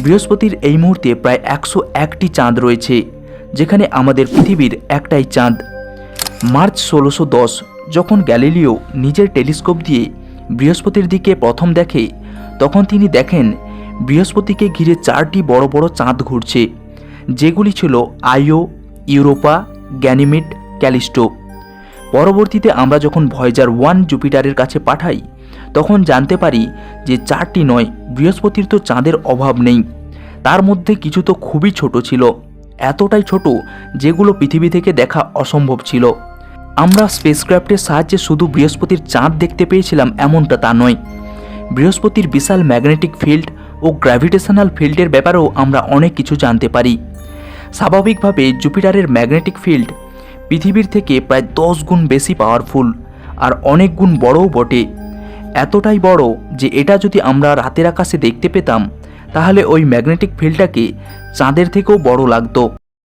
বৃহস্পতির এই মুহূর্তে প্রায় 101টি চাঁদ রয়েছে, যেখানে আমাদের পৃথিবীর একটাই চাঁদ। মার্চ 1610 যখন গ্যালিলিও নিজের টেলিস্কোপ দিয়ে বৃহস্পতির দিকে প্রথম দেখে, তখন তিনি দেখেন বৃহস্পতিকে ঘিরে 4টি বড় বড় চাঁদ ঘুরছে, যেগুলি ছিল আইও, ইউরোপা, গ্যানিমিড, ক্যালিস্টো। পরবর্তীতে আমরা যখন ভয়েজার 1 জুপিটারের কাছে পাঠাই, তখন জানতে পারি যে 4টি নয়, বৃহস্পতির তো চাঁদের অভাব নেই। তার মধ্যে কিছু তো খুবই ছোট ছিল, এতটাই ছোট যেগুলো পৃথিবী থেকে দেখা অসম্ভব ছিল। আমরা স্পেসক্রাফটের সাহায্যে শুধু বৃহস্পতির চাঁদ দেখতে পেয়েছিলাম এমনটা তা নয়, বৃহস্পতির বিশাল ম্যাগনেটিক ফিল্ড ও গ্র্যাভিটেশনাল ফিল্ডের ব্যাপারেও আমরা অনেক কিছু জানতে পারি। স্বাভাবিকভাবে জুপিটারের ম্যাগনেটিক ফিল্ড পৃথিবীর থেকে প্রায় 10 গুণ বেশি পাওয়ারফুল, আর অনেক গুণ বড়ও বটে। এতটাই বড় যে এটা যদি আমরা রাতের আকাশে দেখতে পেতাম, তাহলে ওই ম্যাগনেটিক ফিল্ডটাকে চাঁদের থেকেও বড় লাগতো।